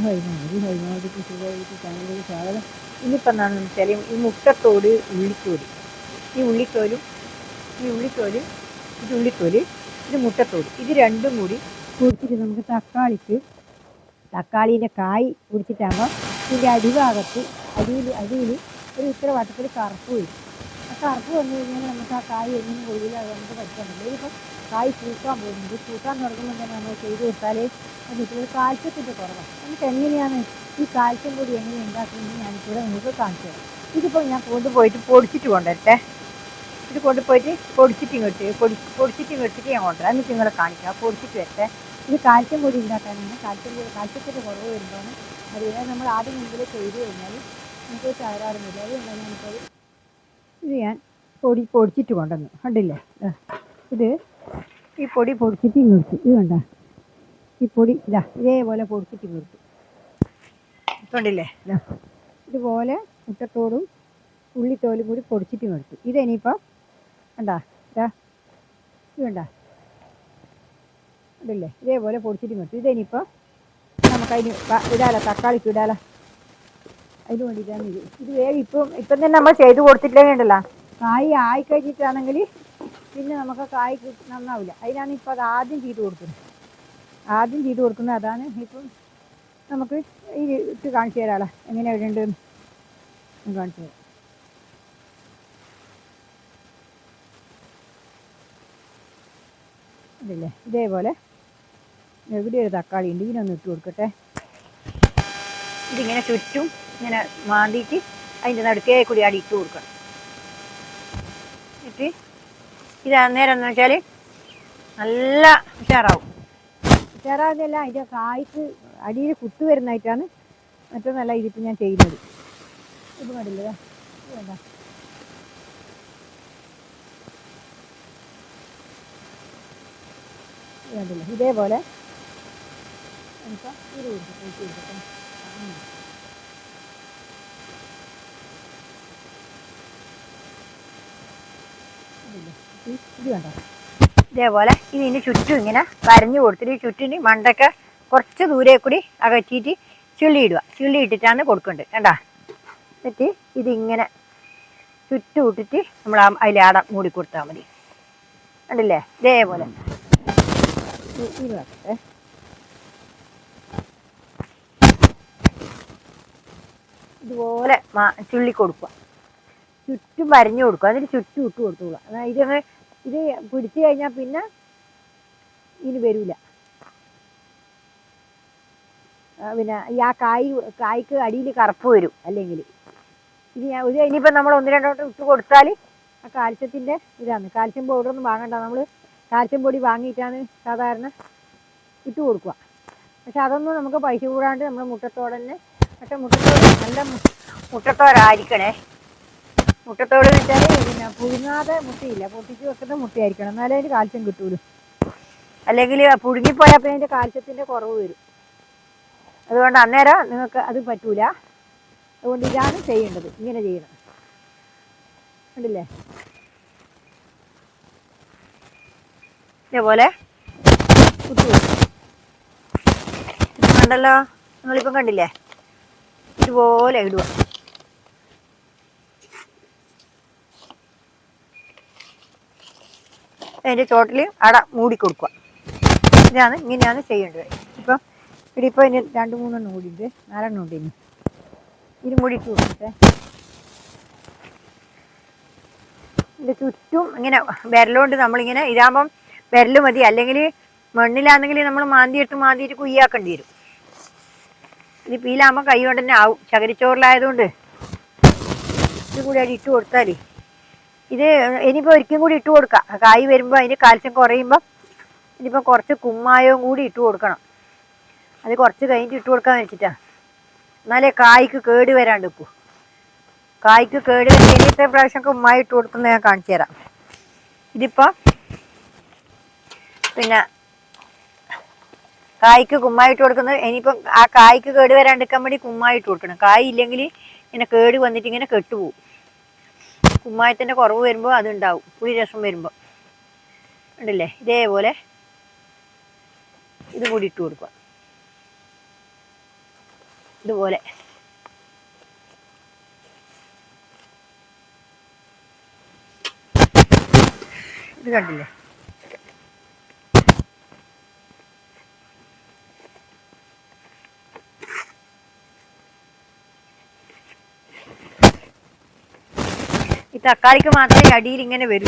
ഹൈമാവതിക്ക് സുഖമായിട്ട് ചാനലിൽ സ്വാഗതം. ഇന്നിപ്പോൾ എന്താണെന്ന് വെച്ചാൽ ഈ മുട്ടത്തോട് ഉള്ളിത്തോല്, ഈ ഉള്ളിത്തോലും ഇത് ഉള്ളിത്തോല്, ഇത് മുട്ടത്തോട്, ഇത് രണ്ടും കൂടി കുടിച്ചിട്ട് നമുക്ക് തക്കാളീൻ്റെ കായ് കുടിച്ചിട്ടാകുമ്പോൾ ഇതിൻ്റെ അടിഭാഗത്ത് അടിയിൽ ഒരു ഇത്ര വട്ടത്തിൽ കറുപ്പ് വരും. ആ കറുപ്പ് വന്നു കഴിഞ്ഞാൽ നമുക്ക് ആ കായ് എങ്ങനെ കൊള്ളില്ല, അത് നമുക്ക് പഠിക്കാൻ പറ്റില്ല. ഇതിപ്പം കായ് പൂക്കാൻ പോകുന്നുണ്ട്. പൂക്കാൻ തുടങ്ങുമ്പോൾ തന്നെ നമ്മൾ ചെയ്ത് കൊടുത്താലേ അത് കാൽസ്യത്തിൻ്റെ കുറവാണ്. നമുക്ക് എങ്ങനെയാണ് ഈ കാൽസ്യം പൊടി എങ്ങനെ ഉണ്ടാക്കുന്നത് ഞാനിവിടെ നിങ്ങൾക്ക് കാണിച്ചു തരാം. ഇതിപ്പോൾ ഞാൻ കൊണ്ടുപോയിട്ട് പൊടിച്ചിട്ട് കൊണ്ടുവരട്ടെ. ഇത് കൊണ്ടുപോയിട്ട് പൊടിച്ചിട്ട് ഞാൻ കൊണ്ടുവരാം. എന്നിട്ട് നിങ്ങളെ കാണിക്കാം. പൊടിച്ചിട്ട് വരട്ടെ. ഇത് കാൽസ്യം പൊടി ഉണ്ടാക്കാനാണ്. കാൽസ്യത്തിൻ്റെ കുറവ് വരുമ്പോഴാണ് അതുപോലെ നമ്മൾ ആദ്യം മുമ്പിൽ ചെയ്ത് കഴിഞ്ഞാൽ നമുക്ക് തകരാറുന്നില്ല. അതുകൊണ്ടാണ് ഞാനിപ്പോൾ ഇത് ഞാൻ പൊടിച്ചിട്ട് കൊണ്ടുവന്നു. കണ്ടില്ലേ, ഇത് ഈ പൊടി പൊടിച്ചിട്ട് നിർത്തി. ഇത് കണ്ട ഈ പൊടി ഇതേപോലെ പൊടിച്ചിട്ട് നിർത്തി. കണ്ടില്ലേ, ഇതുപോലെ മുട്ടത്തോടും ഉള്ളിത്തോലും കൂടി പൊടിച്ചിട്ട് നിർത്തി. ഇതെനിയിപ്പോൾ കണ്ടാ ഇത് കണ്ടാ കണ്ടില്ലേ, ഇതേപോലെ പൊടിച്ചിട്ട് നിർത്തി. ഇതെനിയിപ്പോൾ നമുക്കതിന് ഇടാലോ, തക്കാളിക്ക് ഇടാലോ. അതിന് വേണ്ടിയിട്ടാണ് ഇത് വേഗം ഇപ്പം തന്നെ നമ്മൾ ചെയ്ത് കൊടുത്തിട്ടില്ലെങ്കിൽ ഉണ്ടല്ലോ, കായ് ആയിക്കഴിഞ്ഞിട്ടാണെങ്കിൽ പിന്നെ നമുക്ക് കായ് നന്നാവില്ല. അതിനാണ് ഇപ്പോൾ അത് ആദ്യം ചെയ്ത് കൊടുക്കുന്നത്. അതാണ് ഇപ്പം നമുക്ക് ഈ ഇട്ട് കാണിച്ചു തരാമല്ലോ, എങ്ങനെയാണ് ഇടേണ്ടതെന്ന് കാണിച്ചു തരാം. ഇതല്ലേ, ഇതേപോലെ എവിടെ ഒരു തക്കാളി ഉണ്ട്, ഇതിനൊന്ന് ഇട്ട് കൊടുക്കട്ടെ. ഇതിങ്ങനെ ചുറ്റും ഇങ്ങനെ മാന്തിയിട്ട് അതിൻ്റെ നടുക്കേ കൂടി അടി ഇട്ട് കൊടുക്കണം. എന്നിട്ട് ഇത് അന്നേരം എന്ന് വെച്ചാൽ നല്ല ഉഷാറാവുന്നതല്ല, അതിൻ്റെ കായ്ക്ക് അടിയിൽ കുത്തു വരുന്നതായിട്ടാണ് ഏറ്റവും നല്ല ഇതിപ്പോൾ ഞാൻ ചെയ്യുന്നത്. ഇത് കണ്ടില്ലേ, ഇത് വേണ്ട, ഇത് കണ്ടില്ലേ, ഇതേപോലെ നമുക്ക് ഇത് കൊടുക്കട്ടെ. ഇത് കണ്ടോ, ഇതേപോലെ ഇതിന് ചുറ്റും ഇങ്ങനെ വരഞ്ഞു കൊടുത്തിട്ട് ചുറ്റിന് മണ്ടൊക്കെ കുറച്ച് ദൂരെ കൂടി അകറ്റിയിട്ട് ചുള്ളി ഇട്ടിട്ടാണ് കൊടുക്കേണ്ടത്. കണ്ടാ, എന്നിട്ട് ഇതിങ്ങനെ ചുറ്റും ഇട്ടിട്ട് നമ്മൾ അതിലാട മൂടി കൊടുത്താൽ മതി. കണ്ടില്ലേ, ഇതേപോലെ ഇത് വെക്കട്ടെ. ഇതുപോലെ ചുള്ളി കൊടുക്കുക, ചുറ്റും വരഞ്ഞു കൊടുക്കുക. അതിന് ചുറ്റും ഇട്ട് കൊടുത്തോളൂ. അതായത് ഇത് പിടിച്ചു കഴിഞ്ഞാൽ പിന്നെ ഇതിന് വരില്ല. പിന്നെ ഈ ആ കായ്ക്ക് അടിയിൽ കറുപ്പ് വരും. അല്ലെങ്കിൽ ഇത് ഇനിയിപ്പോൾ നമ്മൾ ഒന്ന് രണ്ടോട്ടം ഇട്ട് കൊടുത്താൽ ആ കാൽസ്യത്തിൻ്റെ ഇതാണ്. കാൽസ്യം പൗഡറൊന്നും വാങ്ങണ്ട, നമ്മൾ കാൽസ്യം പൊടി വാങ്ങിയിട്ടാണ് സാധാരണ ഇട്ട് കൊടുക്കുക. പക്ഷെ അതൊന്നും നമുക്ക് പൈസ കൂടാണ്ട് നമ്മൾ മുട്ടത്തോട് തന്നെ, പക്ഷെ നല്ല മുട്ടത്തോടായിരിക്കണേ. മുട്ടത്തോട് വെച്ചാൽ പിന്നെ പുഴുങ്ങാതെ മുട്ടയില്ല, പൊട്ടിച്ച് വെക്കുന്ന മുട്ടയായിരിക്കണം, എന്നാലേ അതിന് കാൽസ്യം കിട്ടൂലൂ. അല്ലെങ്കിൽ പുഴുങ്ങിപ്പോയാൽ പിന്നെ അതിൻ്റെ കാൽസ്യത്തിൻ്റെ കുറവ് വരും. അതുകൊണ്ട് അന്നേരം നിങ്ങൾക്ക് അത് പറ്റൂല. അതുകൊണ്ട് ഇതാണ് ചെയ്യേണ്ടത്, ഇങ്ങനെ ചെയ്യണം. കണ്ടില്ലേ, ഇതേപോലെ കണ്ടല്ലോ, നിങ്ങളിപ്പം കണ്ടില്ലേ, ഇതുപോലെ ഇടുക. അതിൻ്റെ ചോട്ടിൽ അട മൂടിക്കൊടുക്കുക. ഇങ്ങനെയാണ് ചെയ്യേണ്ടത്. ഇപ്പം ഇപ്പോൾ ഇനി 2-3 കൂടിയിട്ട് 4 ഉണ്ട്. ഇനി മൂടിയിട്ട് കൊടുക്കട്ടെ. ഇതിൻ്റെ ചുറ്റും ഇങ്ങനെ വിരലുകൊണ്ട് നമ്മളിങ്ങനെ ഇതാകുമ്പം വിരൽ മതി. അല്ലെങ്കിൽ മണ്ണിലാണെങ്കിൽ നമ്മൾ മാന്തിയിട്ട് കുയ്യാക്കേണ്ടി വരും. ഇത് പീലാകുമ്പോൾ കൈ കൊണ്ട് തന്നെ ആവും. ചകിരിച്ചോറിലായതുകൊണ്ട് ഇത് കൂടി അടി ഇട്ട് കൊടുത്താൽ ഇത് ഇനിയിപ്പോൾ ഒരിക്കലും കൂടി ഇട്ട് കൊടുക്കാം. കായ് വരുമ്പോൾ അതിന് കാൽസ്യം കുറയുമ്പോൾ ഇനിയിപ്പോൾ കുറച്ച് കുമ്മായവും കൂടി ഇട്ട് കൊടുക്കണം. അത് കുറച്ച് കഴിഞ്ഞിട്ട് ഇട്ട് കൊടുക്കാമെന്ന് വെച്ചിട്ടാണ്. എന്നാലേ കായ്ക്ക് കേട് വരാണ്ട് ഇപ്പോൾ. കായ്ക്ക് കേട് വരാൻ ഇനിയത്തെ പ്രാവശ്യം കുമ്മായി ഇട്ട് കൊടുക്കുന്നത് ഞാൻ കാണിച്ചു തരാം. ഇതിപ്പോൾ പിന്നെ കായ്ക്ക് കുമ്മായി ഇട്ട് കൊടുക്കുന്നത്, ഇനിയിപ്പം ആ കായ്ക്ക് കേട് വരാണ്ടിരിക്കാൻ വേണ്ടി കുമ്മായി ഇട്ട് കൊടുക്കണം. കായ് ഇല്ലെങ്കിൽ ഇങ്ങനെ കേട് വന്നിട്ട് ഇങ്ങനെ കെട്ടുപോകും. കുമ്മായത്തിൻ്റെ കുറവ് വരുമ്പോൾ അതുണ്ടാവും, പുളി രസം വരുമ്പോൾ. ഉണ്ടല്ലേ, ഇതേപോലെ ഇത് കൂടി ഇട്ട് കൊടുക്കുക. ഇതുപോലെ ഇത് കണ്ടില്ലേ? ഈ തക്കാളിക്ക് മാത്രമേ അടിയിൽ ഇങ്ങനെ വരൂ.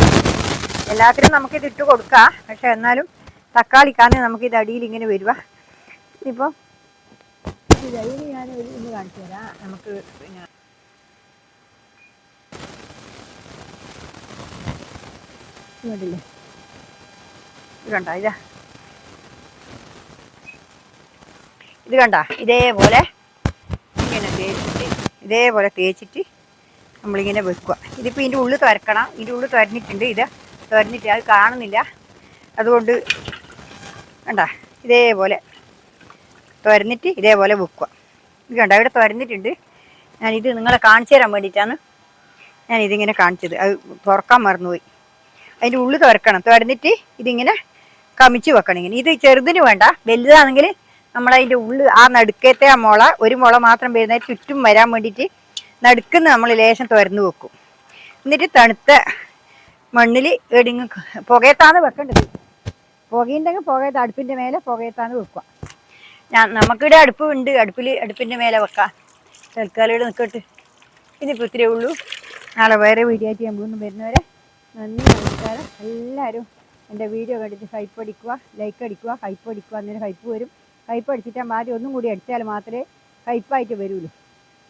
എല്ലാത്തിനും നമുക്കിത് ഇട്ട് കൊടുക്കാം, പക്ഷെ എന്നാലും തക്കാളിക്കാണ് നമുക്കിത് അടിയിൽ ഇങ്ങനെ വരുക. ഇപ്പം ഇനി ഞാൻ ഇന്ന് കാണിച്ചു തരാം. നമുക്ക് പിന്നെ കണ്ടില്ലേ, ഇത് കണ്ട ഇത് കണ്ട ഇതേപോലെ ഇങ്ങനെ ഇതേപോലെ തേച്ചിട്ട് നമ്മളിങ്ങനെ വെക്കുക. ഇതിപ്പോൾ ഇതിൻ്റെ ഉള്ളിൽ തുരക്കണം. ഇതിൻ്റെ ഉള്ളിൽ തുരഞ്ഞിട്ടുണ്ട്. ഇത് തുരഞ്ഞിട്ട് അത് കാണുന്നില്ല, അതുകൊണ്ട് കണ്ട ഇതേപോലെ തുരന്നിട്ട് ഇതേപോലെ വെക്കുക. ഇത് കണ്ട ഇവിടെ തുരന്നിട്ടുണ്ട്. ഞാനിത് നിങ്ങളെ കാണിച്ചു തരാൻ വേണ്ടിയിട്ടാണ് ഞാനിതിങ്ങനെ കാണിച്ചത്. അത് തുറക്കാൻ മറന്നുപോയി. അതിൻ്റെ ഉള്ളിൽ തുരക്കണം. തുരന്നിട്ട് ഇതിങ്ങനെ കമിച്ച് വെക്കണം. ഇങ്ങനെ ഇത് ചെറുതിന് വേണ്ട, വലുതാണെങ്കിൽ നമ്മളതിൻ്റെ ഉള്ളിൽ ആ നടുക്കത്തെ ആ മുള, ഒരു മുള മാത്രം വരുന്നത് ചുറ്റും വരാൻ വേണ്ടിയിട്ട് നടുക്കുന്ന് നമ്മൾ ലേശം തുരന്ന് വെക്കും. എന്നിട്ട് തണുത്ത മണ്ണിൽ എടിങ്ങ് പുകയത്താണ് വെക്കേണ്ടത്. പുകയുണ്ടെങ്കിൽ പുകയത്ത് അടുപ്പിൻ്റെ മേലെ പുകയത്താണ് വെക്കുക. നമുക്കിവിടെ അടുപ്പ് ഉണ്ട്, അടുപ്പിൻ്റെ മേലെ വെക്കാം. തൽക്കാലം ഇവിടെ നിൽക്കട്ടെ. ഇതിപ്പോൾ ഇത്രയേ ഉള്ളൂ. നാളെ വേറെ വീഡിയോ ആയിട്ട് ഞാൻ വീണ്ടും വരുന്നവരെ നന്ദി, നമസ്കാരം. എല്ലാവരും എൻ്റെ വീഡിയോ കണ്ടിട്ട് ഹൈപ്പ് അടിക്കുക, ലൈക്ക് അടിക്കുക, ഹൈപ്പ് അടിക്കുക. അന്നേരം ഹൈപ്പ് വരും. ഹൈപ്പ് അടിച്ചിട്ടാൽ ആദ്യം ഒന്നും കൂടി അടിച്ചാൽ മാത്രമേ ഹൈപ്പായിട്ട് വരുള്ളൂ.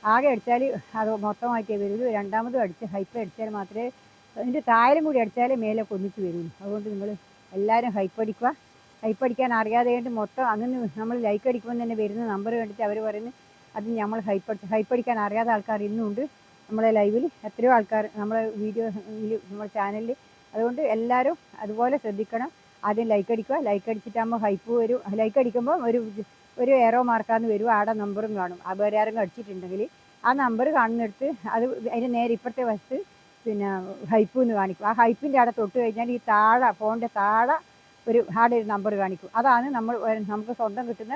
ആകെ അടിച്ചാൽ അത് മൊത്തമായിട്ടേ വരുള്ളൂ. രണ്ടാമതും ഹൈപ്പ് അടിച്ചാൽ മാത്രമേ, അതിൻ്റെ താഴെ കൂടി അടിച്ചാലേ മേലെ ഒന്നിച്ച് വരുള്ളൂ. അതുകൊണ്ട് നിങ്ങൾ എല്ലാവരും ഹൈപ്പ് അടിക്കുക. ഹൈപ്പ് അടിക്കാൻ അറിയാതെ കൊണ്ട് മൊത്തം അങ്ങനെ നമ്മൾ ലൈക്ക് അടിക്കുമ്പോൾ തന്നെ വരുന്ന നമ്പർ കണ്ടിട്ട് അവർ പറയുന്നത് അത് നമ്മൾ ഹൈപ്പ് അടിക്കാൻ അറിയാത്ത ആൾക്കാർ ഇന്നുണ്ട് നമ്മളെ ലൈവിൽ. എത്രയോ ആൾക്കാർ നമ്മളെ വീഡിയോയിൽ, നമ്മുടെ ചാനലിൽ. അതുകൊണ്ട് എല്ലാവരും അതുപോലെ ശ്രദ്ധിക്കണം. ആദ്യം ലൈക്ക് അടിക്കുക. ലൈക്ക് അടിച്ചിട്ടാകുമ്പോൾ ഹൈപ്പ് വരും. ലൈക്ക് അടിക്കുമ്പോൾ ഒരു ഏറോ മാർക്കാന്ന് വരും. ആടെ നമ്പറും കാണും. ആ വേറെ ആരെങ്കിലും അടിച്ചിട്ടുണ്ടെങ്കിൽ ആ നമ്പർ കാണുന്നിടത്ത് അത് അതിൻ്റെ നേരെ ഇപ്പുറത്തെ വശത്ത് പിന്നെ ഹൈപ്പ് എന്ന് കാണിക്കും. ആ ഹൈപ്പിൻ്റെ അവിടെ തൊട്ട് കഴിഞ്ഞാൽ ഈ താഴെ ഫോണിൻ്റെ താഴെ ആടെ ഒരു നമ്പർ കാണിക്കും. അതാണ് നമുക്ക് സ്വന്തം കിട്ടുന്ന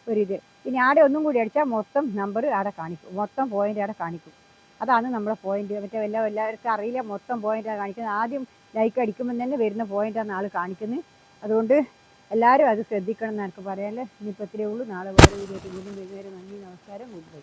ഒരിത്. ഇനി ആടെ ഒന്നും കൂടി അടിച്ചാൽ മൊത്തം നമ്പർ അവിടെ കാണിക്കും, മൊത്തം പോയിൻ്റ് അവിടെ കാണിക്കും. അതാണ് നമ്മുടെ പോയിന്റ്. മറ്റേ എല്ലാവർക്കും അറിയില്ല മൊത്തം പോയിൻ്റാണ് കാണിക്കുന്നത്. ആദ്യം ലൈക്ക് അടിക്കുമ്പോൾ തന്നെ വരുന്ന പോയിൻ്റാണ് ആൾ കാണിക്കുന്നത്. അതുകൊണ്ട് എല്ലാവരും അത് ശ്രദ്ധിക്കണം എന്ന് എനിക്ക് പറയാനല്ലേ. ഇനിയിപ്പോൾ ഇത്രയേ ഉള്ളൂ. നാളെ വേറെ വീഡിയോ വീണ്ടും വരുന്നവരെ നന്ദി, നമസ്കാരം, ഗുഡ് ബൈ.